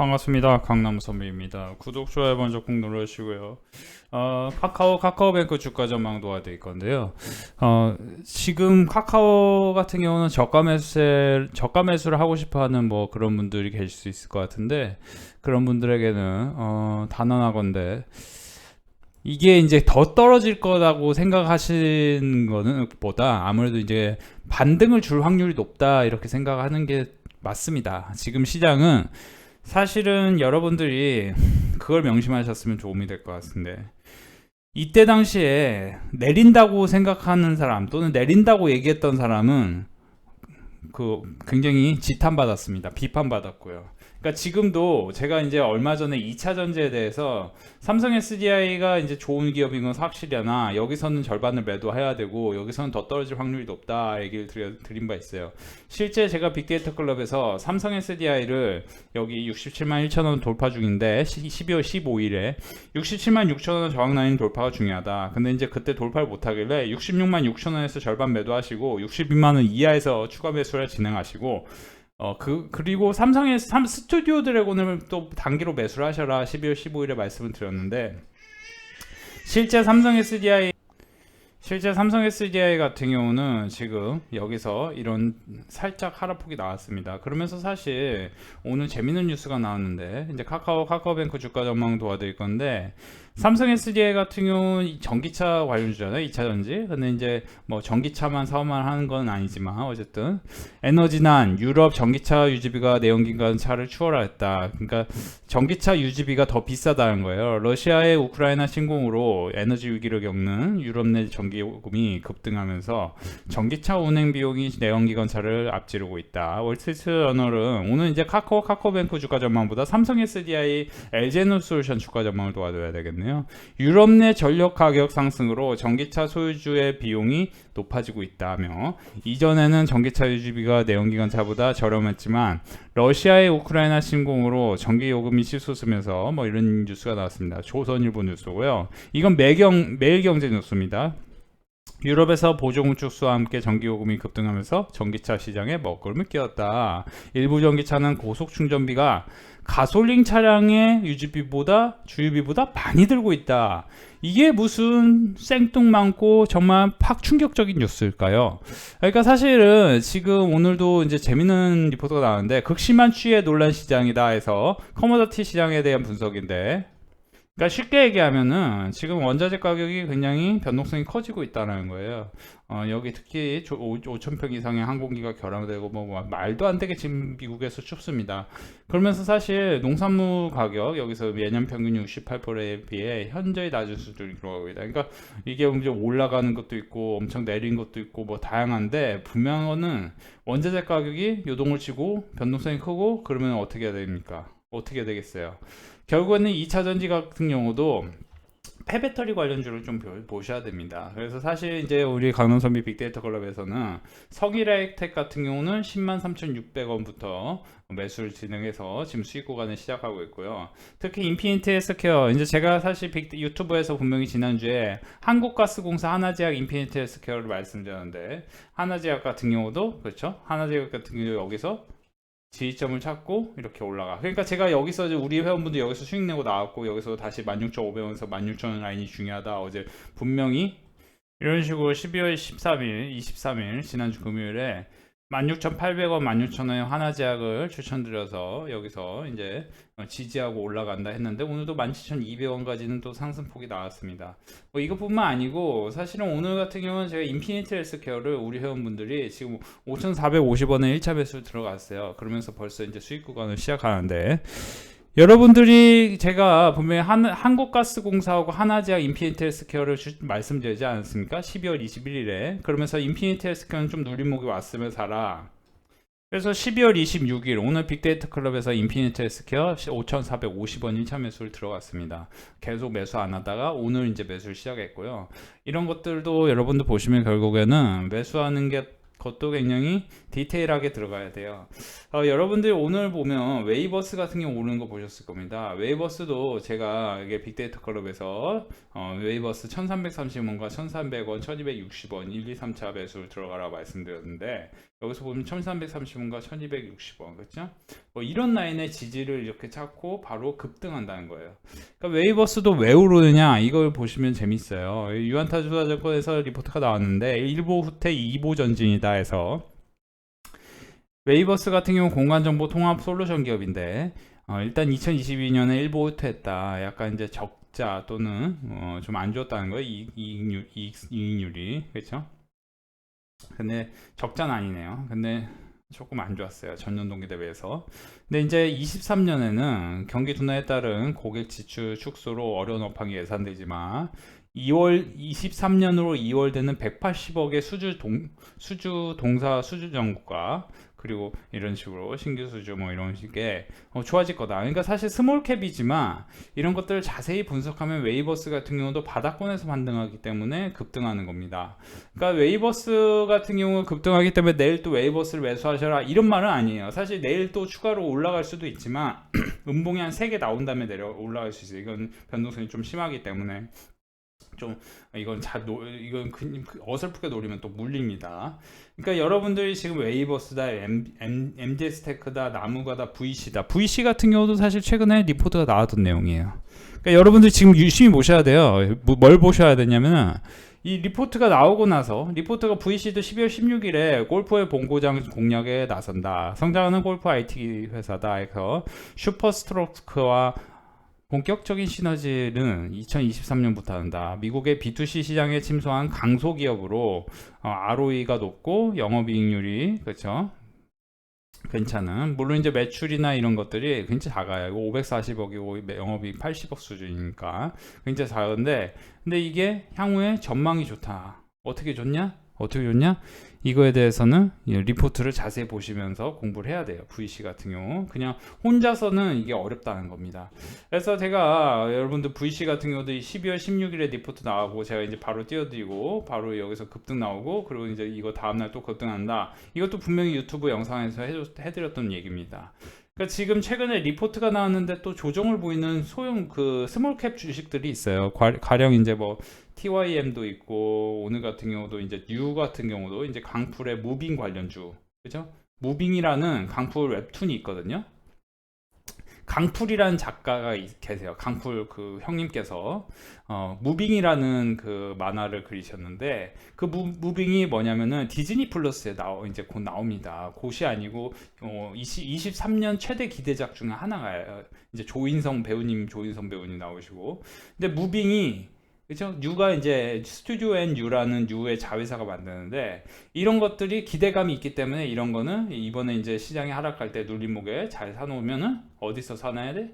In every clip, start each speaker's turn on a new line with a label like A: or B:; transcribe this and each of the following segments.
A: 반갑습니다. 강남우 선배입니다. 구독, 좋아요 먼저 꼭 눌러주시고요. 카카오뱅크 주가 전망 도와드릴 건데요. 지금 카카오 같은 경우는 저가 매수를 하고 싶어하는 뭐 그런 분들이 계실 수 있을 것 같은데, 그런 분들에게는 단언하건대 이게 이제 더 떨어질 거라고 생각하시는 거는 보다 아무래도 이제 반등을 줄 확률이 높다 이렇게 생각하는 게 맞습니다. 지금 시장은 사실은 여러분들이 그걸 명심하셨으면 도움이 될 것 같은데, 이때 당시에 내린다고 생각하는 사람 또는 내린다고 얘기했던 사람은 굉장히 지탄받았습니다. 비판받았고요. 그러니까 지금도 제가 이제 얼마 전에 2차 전지에 대해서 삼성 SDI가 이제 좋은 기업인 건 확실하나 여기서는 절반을 매도해야 되고 여기서는 더 떨어질 확률이 높다 얘기를 드린 바 있어요. 실제 제가 빅데이터 클럽에서 삼성 SDI를 여기 67만 1천 원 돌파 중인데 12월 15일에 67만 6천 원 저항 라인 돌파가 중요하다. 근데 이제 그때 돌파를 못하길래 66만 6천 원에서 절반 매도하시고 62만 원 이하에서 추가 매수를 진행하시고 그리고 삼성의 스튜디오 드래곤을 또 단기로 매수를 하셔라 12월 15일에 말씀을 드렸는데, 실제 삼성 SDI 같은 경우는 지금 여기서 이런 살짝 하락폭이 나왔습니다. 그러면서 사실 오늘 재밌는 뉴스가 나왔는데, 이제 카카오뱅크 주가 전망 도와드릴 건데, 삼성 SDI 같은 경우는 전기차 관련주잖아요. 2차 전지. 근데 이제 뭐 전기차만 사업만 하는 건 아니지만 어쨌든 에너지난 유럽 전기차 유지비가 내연기관 차를 추월했다. 그러니까 전기차 유지비가 더 비싸다는 거예요. 러시아의 우크라이나 침공으로 에너지 위기를 겪는 유럽 내 전기요금이 급등하면서 전기차 운행 비용이 내연기관차를 앞지르고 있다. 월스트리트 저널은 오늘 이제 카카오뱅크 주가 전망보다 삼성 SDI, LG에너지솔루션 주가 전망을 도와줘야 되겠네요. 유럽 내 전력 가격 상승으로 전기차 소유주의 비용이 높아지고 있다며, 이전에는 전기차 유지비가 내연기관차보다 저렴했지만 러시아의 우크라이나 침공으로 전기요금이 치솟으면서 뭐 이런 뉴스가 나왔습니다. 조선일보 뉴스고요. 이건 매일경제 뉴스입니다. 유럽에서 보조공축수와 함께 전기요금이 급등하면서 전기차 시장에 먹구름을 끼웠다. 일부 전기차는 고속충전비가 가솔린 차량의 주유비보다 많이 들고 있다. 이게 무슨 생뚱맞고 정말 팍 충격적인 뉴스일까요? 그러니까 사실은 지금 오늘도 이제 재밌는 리포트가 나왔는데, 극심한 추이의 논란 시장이다 해서 커머더티 시장에 대한 분석인데, 그러니까 쉽게 얘기하면은 지금 원자재 가격이 굉장히 변동성이 커지고 있다는 거예요. 여기 특히 5,000평 이상의 항공기가 결항되고 뭐 말도 안 되게 지금 미국에서 춥습니다. 그러면서 사실 농산물 가격 여기서 예년 평균 68%에 비해 현저히 낮은 수준으로 가고 있다. 그러니까 이게 이제 올라가는 것도 있고 엄청 내린 것도 있고 뭐 다양한데, 분명한 거는 원자재 가격이 요동을 치고 변동성이 크고 그러면 어떻게 해야 됩니까? 어떻게 되겠어요? 결국에는 2차 전지 같은 경우도 폐배터리 관련주를 좀 보셔야 됩니다. 그래서 사실 이제 우리 강남선비 빅데이터 클럽에서는 성일하이텍 같은 경우는 103,600원부터 매수를 진행해서 지금 수익 구간을 시작하고 있고요. 특히 인피니티 헬스케어, 이제 제가 사실 유튜브에서 분명히 지난주에 한국가스공사 하나제약 인피니티 헬스케어를 말씀드렸는데, 하나제약 같은 경우도 그렇죠. 하나제약 같은 경우 여기서 지지점을 찾고 이렇게 올라가. 그러니까 제가 여기서 우리 회원분들 여기서 수익 내고 나왔고 여기서 다시 16,500원에서 16,000원 라인이 중요하다. 어제 분명히 이런 식으로 12월 13일, 23일 지난주 금요일에 16,800원, 16,000원의 하나제약을 추천드려서 여기서 이제 지지하고 올라간다 했는데, 오늘도 17,200원까지는 또 상승폭이 나왔습니다. 뭐 이것뿐만 아니고 사실은 오늘 같은 경우는 제가 인피니티 헬스케어를 우리 회원분들이 지금 5,450원에 1차 매수 들어갔어요. 그러면서 벌써 이제 수익 구간을 시작하는데, 여러분들이 제가 분명히 한국가스공사하고 하나제약 인피니티 헬스케어를 말씀드리지 않았습니까? 12월 21일에. 그러면서 인피니티 헬스케어는 좀 눌림목이 왔으면 사라. 그래서 12월 26일 오늘 빅데이터 클럽에서 인피니티 헬스케어 5,450원 1차 매수를 들어갔습니다. 계속 매수 안 하다가 오늘 이제 매수를 시작했고요. 이런 것들도 여러분들 보시면 결국에는 매수하는 게 그것도 굉장히 디테일하게 들어가야 돼요. 여러분들이 오늘 보면 웨이버스 같은 경우 오르는 거 보셨을 겁니다. 웨이버스도 제가 이게 빅데이터 클럽에서 웨이버스 1330원과 1300원, 1260원 1, 2, 3차 매수를 들어가라 말씀드렸는데, 여기서 보면 1330원과 1260원, 그렇죠? 뭐 이런 라인의 지지를 이렇게 찾고 바로 급등한다는 거예요. 그러니까 웨이버스도 왜 오르느냐, 이걸 보시면 재밌어요. 유안타 투자증권에서 리포트가 나왔는데 1보 후퇴 2보 전진이다 해서, 웨이버스 같은 경우 공간정보 통합 솔루션 기업인데 일단 2022년에 1보 후퇴했다. 약간 이제 적자 또는 좀 안 좋았다는 거예요. 이익률이, 그렇죠? 근데 적자는 아니네요. 근데 조금 안 좋았어요. 전년 동기 대비해서. 근데 이제 23년에는 경기 둔화에 따른 고객 지출 축소로 어려운 업황이 예상되지만 2월 23년으로 2월 되는 180억의 수주 동사 수주 정국과, 그리고 이런 식으로 신규 수주 뭐 이런 식의 좋아질 거다. 그러니까 사실 스몰캡이지만 이런 것들을 자세히 분석하면 웨이버스 같은 경우도 바닥권에서 반등하기 때문에 급등하는 겁니다. 그러니까 웨이버스 같은 경우 급등하기 때문에 내일 또 웨이버스를 매수하셔라 이런 말은 아니에요. 사실 내일 또 추가로 올라갈 수도 있지만 음봉이 한 3개 나온 다음에 올라갈 수 있어요. 이건 변동성이 좀 심하기 때문에 좀 이건 이건 어설프게 노리면 또 물립니다. 그러니까 여러분들이 지금 웨이버스다, MD스테크다, 나무가다, VC다. VC 같은 경우도 사실 최근에 리포트가 나왔던 내용이에요. 그러니까 여러분들 지금 유심히 보셔야 돼요. 뭘 보셔야 되냐면은, 이 리포트가 나오고 나서, 리포트가 VC도 12월 16일에 골프의 본고장 공략에 나선다. 성장하는 골프 IT 회사다 해서 슈퍼스트로크와 본격적인 시너지는 2023년부터 한다. 미국의 B2C 시장에 침투한 강소기업으로 ROE가 높고 영업이익률이, 그렇죠, 괜찮은, 물론 이제 매출이나 이런 것들이 굉장히 작아요. 540억이고 영업이익 80억 수준이니까 굉장히 작은데, 근데 이게 향후에 전망이 좋다. 어떻게 좋냐? 이거에 대해서는 리포트를 자세히 보시면서 공부를 해야 돼요. VC 같은 경우 그냥 혼자서는 이게 어렵다는 겁니다. 그래서 제가 여러분들 VC 같은 경우도 12월 16일에 리포트 나오고 제가 이제 바로 띄워드리고 바로 여기서 급등 나오고, 그리고 이제 이거 다음날 또 급등한다. 이것도 분명히 유튜브 영상에서 해드렸던 얘기입니다. 그러니까 지금 최근에 리포트가 나왔는데 또 조정을 보이는 소형 그 스몰캡 주식들이 있어요. 가령 이제 뭐 TYM도 있고, 오늘 같은 경우도 이제 뉴 같은 경우도 이제 강풀의 무빙 관련주, 그죠? 무빙이라는 강풀 웹툰이 있거든요. 강풀이라는 작가가 계세요. 강풀 그 형님께서 무빙이라는 그 만화를 그리셨는데, 그 무빙이 뭐냐면은 디즈니 플러스에 이제 곧 나옵니다. 곧이 아니고 23년 최대 기대작 중에 하나가 이제 조인성 배우님 나오시고, 근데 무빙이, 그렇죠? 뉴가 이제 스튜디오 앤 뉴라는 뉴의 자회사가 만드는데, 이런 것들이 기대감이 있기 때문에 이런 거는 이번에 이제 시장이 하락할 때 눌림목에 잘 사놓으면은 어디서 사놔야 돼?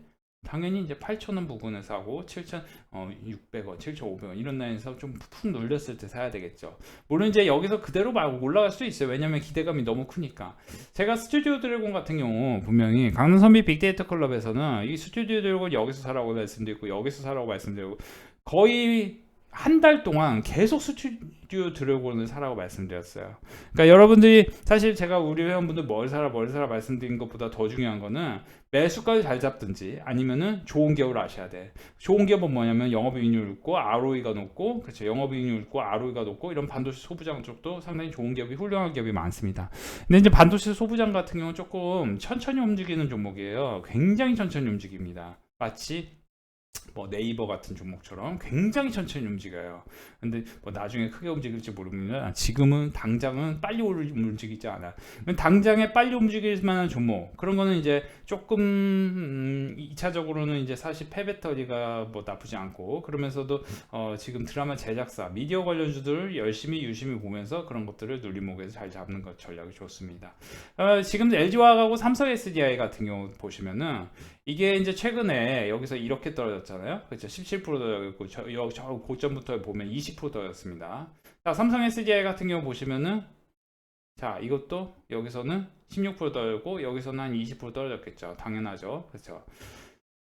A: 당연히 이제 8,000원 부근에서 하고 7,600원, 7,500원 이런 라인에서 좀 푹 눌렸을 때 사야 되겠죠. 물론 이제 여기서 그대로 막 올라갈 수 있어요. 왜냐면 기대감이 너무 크니까. 제가 스튜디오 드래곤 같은 경우 분명히 강릉선비 빅데이터 클럽에서는 이 스튜디오 드래곤 여기서 사라고 말씀드리고 여기서 사라고 말씀드리고 거의 한 달 동안 계속 스튜디오 드래곤을 사라고 말씀드렸어요. 그러니까 여러분들이 사실 제가 우리 회원분들 뭘 사라 말씀드린 것보다 더 중요한 거는 매수가를 잘 잡든지 아니면은 좋은 기업을 아셔야 돼. 좋은 기업은 뭐냐면 영업이익률 높고 ROE가 높고, 그렇죠, 영업이익률 높고 ROE가 높고, 이런 반도체 소부장 쪽도 상당히 좋은 기업이, 훌륭한 기업이 많습니다. 근데 이제 반도체 소부장 같은 경우는 조금 천천히 움직이는 종목이에요. 굉장히 천천히 움직입니다. 마치 뭐 네이버 같은 종목처럼 굉장히 천천히 움직여요. 근데 뭐 나중에 크게 움직일지 모르면, 지금은 당장은 빨리 움직이지 않아. 당장에 빨리 움직일 만한 종목, 그런 거는 이제 조금 2차적으로는 이제 사실 폐배터리가 뭐 나쁘지 않고, 그러면서도 지금 드라마 제작사, 미디어 관련주들 열심히 유심히 보면서 그런 것들을 눌림목에서 잘 잡는 것 전략이 좋습니다. 지금 LG화학하고 삼성 SDI 같은 경우 보시면은 이게 이제 최근에 여기서 이렇게 떨어졌잖아요. 그렇죠. 17% 떨어졌고, 저 고점부터 보면 20% 떨어졌습니다. 자, 삼성 SDI 같은 경우 보시면은, 자, 이것도 여기서는 16% 떨어졌고 여기서는 한 20% 떨어졌겠죠. 당연하죠. 그렇죠.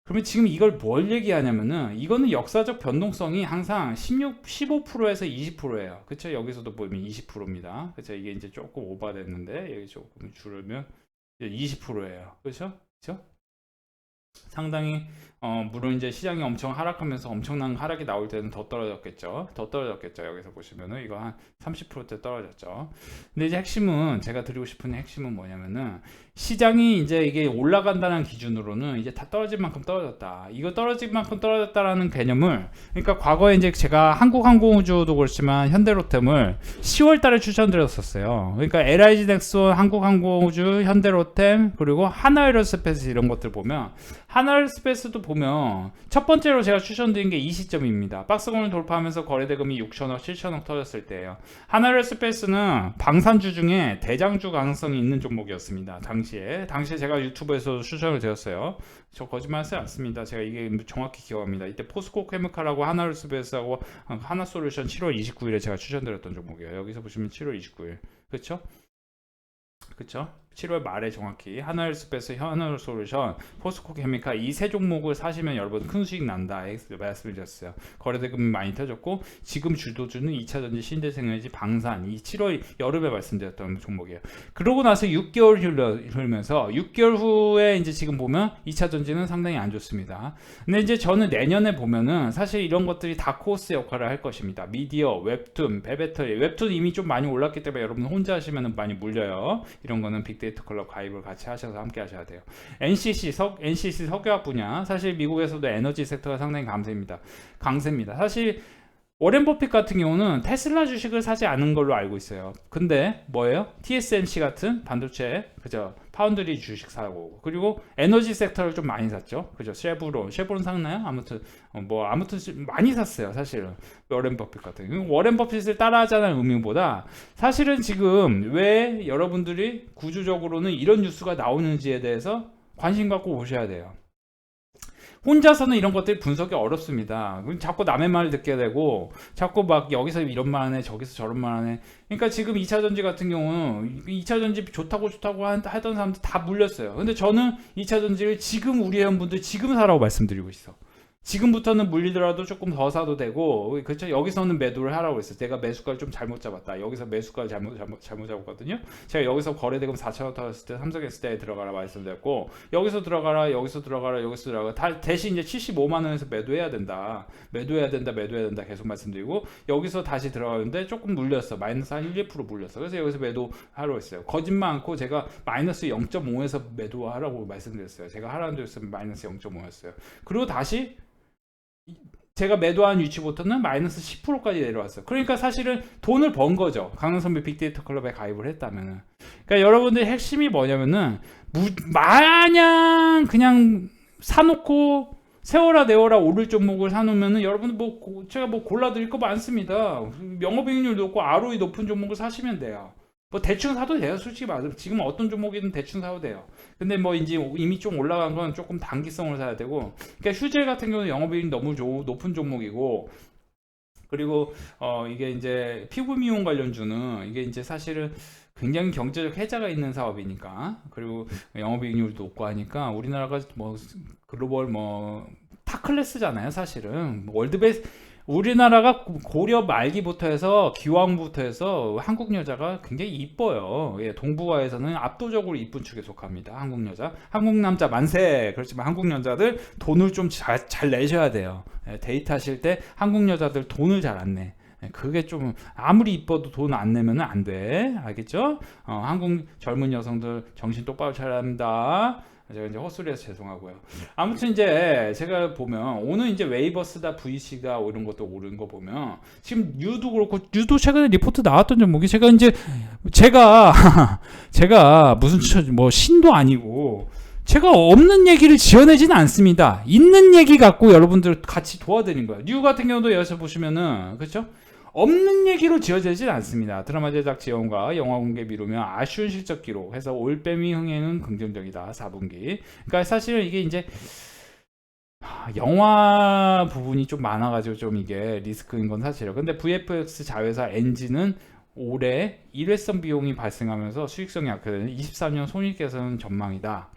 A: 그러면 지금 이걸 뭘 얘기하냐면은 이거는 역사적 변동성이 항상 15%에서 20%예요. 그쵸? 여기서도 보면 20%입니다. 그쵸? 이게 이제 조금 오버됐는데 여기 조금 줄으면 20%예요. 그쵸? 그쵸? 상당히 물론 이제 시장이 엄청 하락하면서 엄청난 하락이 나올 때는 더 떨어졌겠죠. 더 떨어졌겠죠. 여기서 보시면은 이거 한 30%대 떨어졌죠. 근데 이제 핵심은 제가 드리고 싶은 핵심은 뭐냐면은 시장이 이제 이게 올라간다는 기준으로는 이제 다 떨어질 만큼 떨어졌다. 이거 떨어질 만큼 떨어졌다라는 개념을 그러니까 과거에 이제 제가 한국항공우주도 그렇지만 현대로템을 10월 달에 추천드렸었어요. 그러니까 LIG 넥슨, 한국항공우주, 현대로템 그리고 하나에어스페이스 이런 것들 보면 하나에어스페이스도 보면 첫 번째로 제가 추천드린 게 이 시점입니다. 박스권을 돌파하면서 거래대금이 6천억, 7천억 터졌을 때예요. 하나에어스페이스는 방산주 중에 대장주 가능성이 있는 종목이었습니다. 당시에 제가 유튜브에서 추천을 드렸어요. 저 거짓말하지 않습니다. 제가 이게 정확히 기억합니다. 이때 포스코 케미칼하고 하나에어스페이스하고 하나솔루션 7월 29일에 제가 추천드렸던 종목이에요. 여기서 보시면 7월 29일 그쵸? 그쵸? 7월 말에 정확히 하나에어스페이스, 하나솔루션, 포스코 케미칼 이 세 종목을 사시면 여러분 큰 수익 난다 말씀을 드렸어요. 거래대금이 많이 터졌고 지금 주도주는 2차전지, 신대생에너지, 방산 이 7월 여름에 말씀드렸던 종목이에요. 그러고 나서 6개월 흐르면서 6개월 후에 이제 지금 보면 2차전지는 상당히 안 좋습니다. 근데 이제 저는 내년에 보면은 사실 이런 것들이 다크호스 역할을 할 것입니다. 미디어, 웹툰, 배배터리 웹툰 이미 좀 많이 올랐기 때문에 여러분 혼자 하시면 많이 물려요. 이런 거는 빅데이터 클럽 가입을 같이 하셔서 함께 하셔야 돼요. NCC 석유화학 분야 사실 미국에서도 에너지 섹터가 상당히 강세입니다. 사실 워렌 버핏 같은 경우는 테슬라 주식을 사지 않은 걸로 알고 있어요. 근데 뭐예요? TSMC 같은 반도체 그죠? 파운드리 주식 사고 그리고 에너지 섹터를 좀 많이 샀죠. 그죠? 쉐브론 샀나요? 아무튼 많이 샀어요. 사실은 워렌 버핏 같은 경우 워렌 버핏을 따라하자는 의미보다 사실은 지금 왜 여러분들이 구조적으로는 이런 뉴스가 나오는지에 대해서 관심 갖고 보셔야 돼요. 혼자서는 이런 것들이 분석이 어렵습니다. 자꾸 남의 말 듣게 되고 자꾸 막 여기서 이런 말 하네 저기서 저런 말 하네. 그러니까 지금 2차전지 같은 경우는 2차전지 좋다고 하던 사람들 다 물렸어요. 근데 저는 2차전지를 지금 우리 회원분들 지금 사라고 말씀드리고 있어. 지금부터는 물리더라도 조금 더 사도 되고 그렇죠. 여기서는 매도를 하라고 했어요. 제가 매수가를 좀 잘못 잡았다. 여기서 매수가를 잘못 잡았거든요. 제가 여기서 거래대금 4천원 터졌을 때 삼성에스테에 들어가라 말씀드렸고 여기서 들어가라 대신 이제 75만 원에서 매도해야 된다 계속 말씀드리고 여기서 다시 들어가는데 조금 물렸어. 마이너스 한 1~2% 물렸어. 그래서 여기서 매도하라고 했어요. 거짓말 않고 제가 마이너스 0.5에서 매도하라고 말씀드렸어요. 제가 하라는 줄 알았으면 마이너스 0.5였어요. 그리고 다시 제가 매도한 위치부터는 마이너스 10%까지 내려왔어요. 그러니까 사실은 돈을 번 거죠. 강남선배 빅데이터 클럽에 가입을 했다면은. 그러니까 여러분들 핵심이 뭐냐면은 마냥 그냥 사놓고 세워라 내워라 오를 종목을 사놓으면은 여러분들 제가 골라드릴 거 많습니다. 영업이익률 높고 ROE 높은 종목을 사시면 돼요. 대충 사도 돼요. 솔직히 말하면 지금 어떤 종목이든 대충 사도 돼요. 근데 이제 이미 좀 올라간 건 조금 단기성으로 사야 되고 그러니까 휴재 같은 경우는 영업이익이 너무 높은 종목이고 그리고 이게 이제 피부 미용 관련주는 이게 이제 사실은 굉장히 경제적 혜자가 있는 사업이니까 그리고 영업이익률도 높고 하니까 우리나라가 글로벌 탑클래스잖아요. 사실은 우리나라가 고려 말기부터 해서 기왕부터 해서 한국 여자가 굉장히 이뻐요. 예, 동북아에서는 압도적으로 이쁜 축에 속합니다. 한국 여자, 한국 남자 만세. 그렇지만 한국 여자들 돈을 좀 잘 내셔야 돼요. 예, 데이트하실 때 한국 여자들 돈을 잘 안 내. 그게 좀 아무리 이뻐도 돈 안 내면 안 돼. 알겠죠? 한국 젊은 여성들 정신 똑바로 차려야 합니다. 제가 이제 헛소리해서 죄송하고요. 아무튼 이제 제가 보면 오늘 이제 웨이버스다 VC가 이런 것도 오른 거 보면 지금 유도 그렇고 유도 최근에 리포트 나왔던 종목이 제가 무슨 신도 아니고 제가 없는 얘기를 지어내지는 않습니다. 있는 얘기 갖고 여러분들 같이 도와드린 거예요. 뉴 같은 경우도 여기서 보시면은 그렇죠? 없는 얘기로 지어지진 않습니다. 드라마 제작 지원과 영화 공개 미루면 아쉬운 실적 기록 해서 올빼미 흥행은 긍정적이다. 4분기. 그러니까 사실은 이게 이제 영화 부분이 좀 많아가지고 좀 이게 리스크인 건 사실이에요. 근데 VFX 자회사 엔진은 올해 일회성 비용이 발생하면서 수익성이 악화되는 23년 손익 개선 전망이다.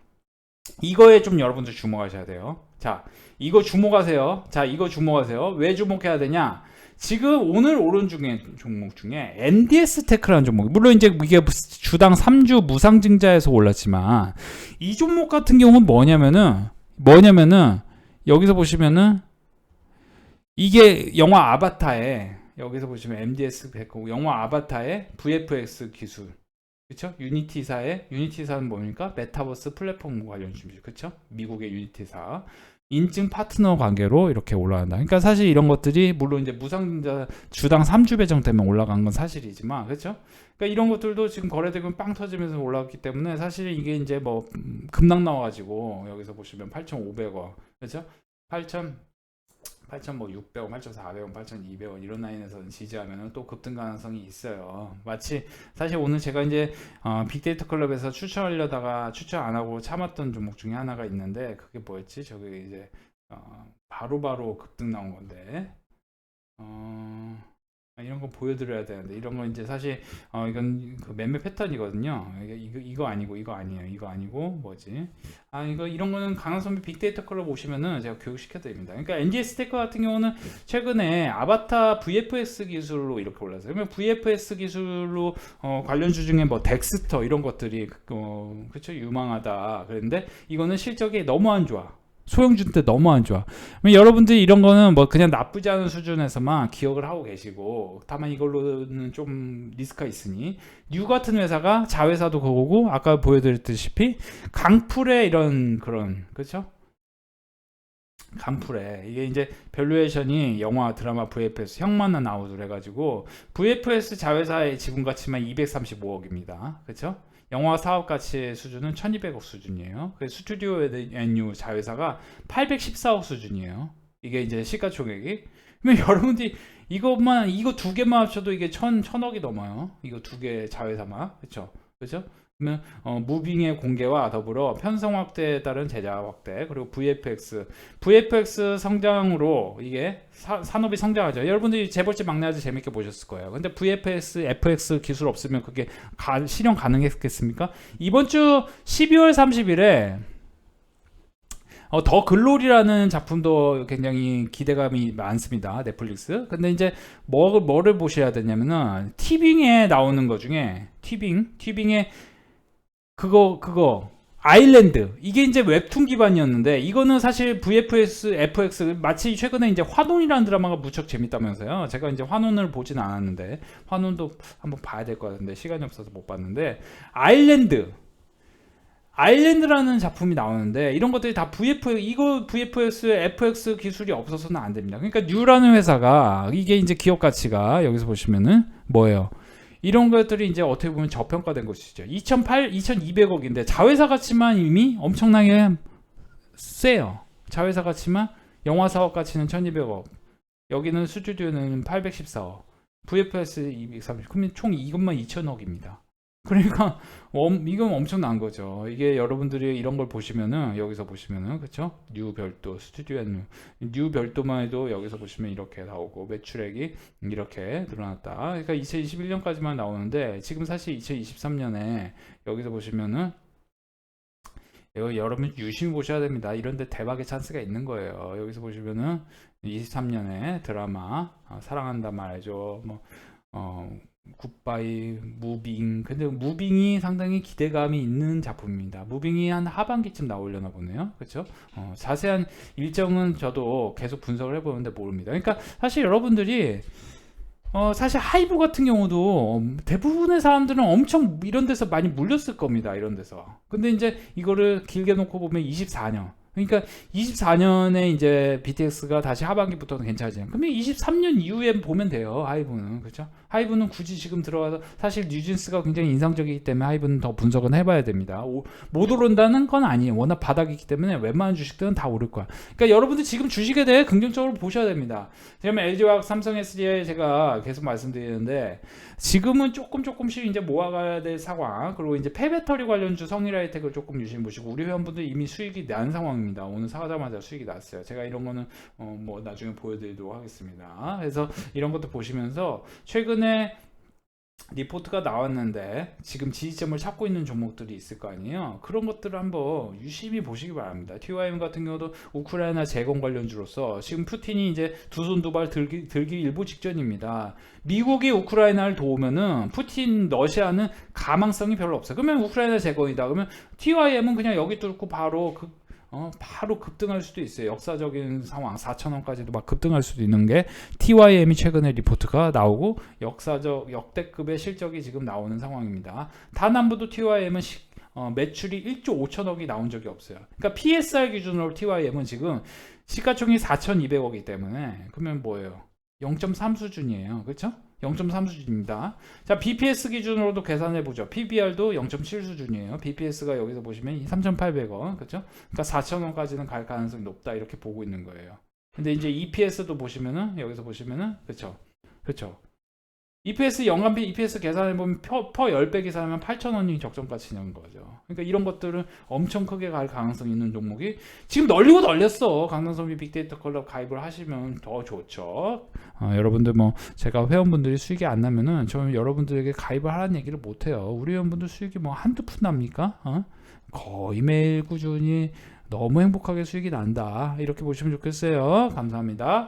A: 이거에 좀 여러분들 주목하셔야 돼요. 자, 자, 이거 주목하세요. 자, 이거 주목하세요. 왜 주목해야 되냐? 지금 오늘 오른 중에 종목 중에 NDS 테크라는 종목, 물론 이제 이게 주당 3주 무상증자에서 올랐지만 이 종목 같은 경우는 뭐냐면은 여기서 보시면은 이게 영화 아바타에, 여기서 보시면 MDS 테크 영화 아바타의 VFX 기술, 그쵸? 유니티사는 뭡니까? 메타버스 플랫폼 관련 주식, 그쵸? 미국의 유니티사 인증 파트너 관계로 이렇게 올라간다. 그러니까 사실 이런 것들이 물론 이제 무상증자 주당 3주 배정 때문에 올라간 건 사실이지만, 그렇죠? 그러니까 이런 것들도 지금 거래되면 빵 터지면서 올라갔기 때문에 사실 이게 이제 뭐 급락 나와가지고 여기서 보시면 8,500원, 그렇죠? 8천 뭐 600원, 8,400원, 8,200원 이런 라인에서 지지하면 또 급등 가능성이 있어요. 마치 사실 오늘 제가 이제 빅데이터 클럽에서 추천하려다가 추천 안 하고 참았던 종목 중에 하나가 있는데 그게 뭐였지? 저기 이제 바로바로 급등 나온 건데 이런 거 보여드려야 되는데 이런 거 이제 사실 이건 그 매매 패턴이거든요. 이거 아니고 이거 아니에요. 이거 아니고 뭐지? 이거 이런 거는 강한선배 빅데이터 클럽 오시면은 제가 교육시켜 드립니다. 그러니까 NGS 테크 같은 경우는 최근에 아바타 VFX 기술로 이렇게 올랐어요. 그러면 VFX 기술로 관련주 중에 뭐 덱스터 이런 것들이 그렇죠, 유망하다. 그런데 이거는 실적이 너무 안 좋아. 소형주 때 너무 안 좋아. 여러분들이 이런 거는 뭐 그냥 나쁘지 않은 수준에서만 기억을 하고 계시고, 다만 이걸로는 좀 리스크가 있으니 뉴 같은 회사가 자회사도 그거고 아까 보여드렸다시피 강풀의 이런 그런, 그렇죠? 강풀에 이게 이제 밸류에이션이 영화 드라마 VFS 형만나 나오더래 해가지고 VFS 자회사의 지분 가치만 235억입니다. 그렇죠? 영화 사업 가치의 수준은 1200억 수준이에요. 그래서 스튜디오 앤유 자회사가 814억 수준이에요. 이게 이제 시가총액이. 그러면 여러분들이 이거 두 개만 합쳐도 이게 천억이 넘어요. 이거 두 개 자회사만. 그렇죠? 그렇죠? 그러면 무빙의 공개와 더불어 편성 확대에 따른 제작 확대, 그리고 VFX 성장으로 이게 산업이 성장하죠. 여러분들이 재벌집 막내 아주 재밌게 보셨을 거예요. 근데 FX 기술 없으면 그게 실현 가능했겠습니까? 이번 주 12월 30일에 더 글로리라는 작품도 굉장히 기대감이 많습니다. 넷플릭스. 근데 이제 뭐를 보셔야 되냐면은 티빙에 나오는 것 중에 티빙에 그거 아일랜드, 이게 이제 웹툰 기반이었는데 이거는 사실 FX 마치 최근에 이제 화논이라는 드라마가 무척 재밌다면서요. 제가 이제 화논을 보진 않았는데 화논도 한번 봐야 될 것 같은데 시간이 없어서 못 봤는데 아일랜드라는 작품이 나오는데 이런 것들이 다 VFX, FX 기술이 없어서는 안 됩니다. 그러니까 뉴라는 회사가 이게 이제 기업 가치가 여기서 보시면은 뭐예요? 이런 것들이 이제 어떻게 보면 저평가된 것이죠. 2200억인데 자회사 가치만 이미 엄청나게 세요. 자회사 가치만 영화 사업 가치는 1200억. 여기는 스튜디오는 814억. VFS 230. 그러면 총 이것만 2000억입니다. 그러니까 이건 엄청난 거죠. 이게 여러분들이 이런 걸 보시면은 여기서 보시면은 그렇죠? 뉴 별도 스튜디오 뉴 별도만 해도 여기서 보시면 이렇게 나오고 매출액이 이렇게 늘어났다. 그러니까 2021년까지만 나오는데 지금 사실 2023년에 여기서 보시면은 여러분 유심히 보셔야 됩니다. 이런데 대박의 찬스가 있는 거예요. 여기서 보시면은 23년에 드라마 사랑한다 말이죠. 굿바이, 무빙. 근데 무빙이 상당히 기대감이 있는 작품입니다. 무빙이 한 하반기쯤 나오려나 보네요. 그렇죠? 자세한 일정은 저도 계속 분석을 해보는데 모릅니다. 그러니까 사실 여러분들이 사실 하이브 같은 경우도 대부분의 사람들은 엄청 이런 데서 많이 물렸을 겁니다. 이런 데서. 근데 이제 이거를 길게 놓고 보면 24년. 그러니까 24년에 이제 BTS가 다시 하반기부터는 괜찮아져요. 그러면 23년 이후에 보면 돼요. 하이브는. 그렇죠? 하이브는 굳이 지금 들어가서 사실 뉴진스가 굉장히 인상적이기 때문에 하이브는 더 분석은 해봐야 됩니다. 못 오른다는 건 아니에요. 워낙 바닥이기 때문에 웬만한 주식들은 다 오를 거야. 그러니까 여러분들 지금 주식에 대해 긍정적으로 보셔야 됩니다. 지금 LG화학, 삼성 SDI 제가 계속 말씀드리는데 지금은 조금씩 이제 모아가야 될 상황, 그리고 이제 폐배터리 관련주 성일하이텍을 조금 유심히 보시고 우리 회원분들 이미 수익이 난 상황입니다. 오늘 사가자마자 수익이 났어요. 제가 이런 거는 뭐 나중에 보여드리도록 하겠습니다. 그래서 이런 것도 보시면서 최근에 리포트가 나왔는데 지금 지지점을 찾고 있는 종목들이 있을 거 아니에요. 그런 것들을 한번 유심히 보시기 바랍니다. TYM 같은 경우도 우크라이나 재건 관련주로서 지금 푸틴이 이제 두 손 두 발 들기 일보 직전입니다. 미국이 우크라이나를 도우면은 푸틴 러시아는 가망성이 별로 없어요. 그러면 우크라이나 재건이다. 그러면 TYM은 그냥 여기 뚫고 바로 급등할 수도 있어요. 역사적인 상황 4,000원까지도 막 급등할 수도 있는 게 TYM이 최근에 리포트가 나오고 역대급의 실적이 지금 나오는 상황입니다. 단 한 번도 TYM은 매출이 1조 5천억이 나온 적이 없어요. 그러니까 PSR 기준으로 TYM은 지금 시가총액이 4,200억이기 때문에 그러면 뭐예요? 0.3 수준이에요. 그렇죠? 0.3 수준입니다. 자, BPS 기준으로도 계산해 보죠. PBR도 0.7 수준이에요. BPS가 여기서 보시면 3,800원, 그렇죠? 그러니까 4,000원까지는 갈 가능성이 높다 이렇게 보고 있는 거예요. 근데 이제 EPS도 보시면은 여기서 보시면은 그렇죠, 그렇죠. EPS 연간 EPS 계산해 보면 퍼 10배 계산하면 8,000원이 적정가치인 거죠. 그러니까 이런 것들은 엄청 크게 갈 가능성이 있는 종목이 지금 널리고 널렸어. 강남선비 빅데이터 클럽 가입을 하시면 더 좋죠. 여러분들 뭐 제가 회원분들이 수익이 안 나면은 저는 여러분들에게 가입을 하라는 얘기를 못 해요. 우리 회원분들 수익이 뭐 한두 푼 납니까? 거의 매일 꾸준히 너무 행복하게 수익이 난다. 이렇게 보시면 좋겠어요. 감사합니다.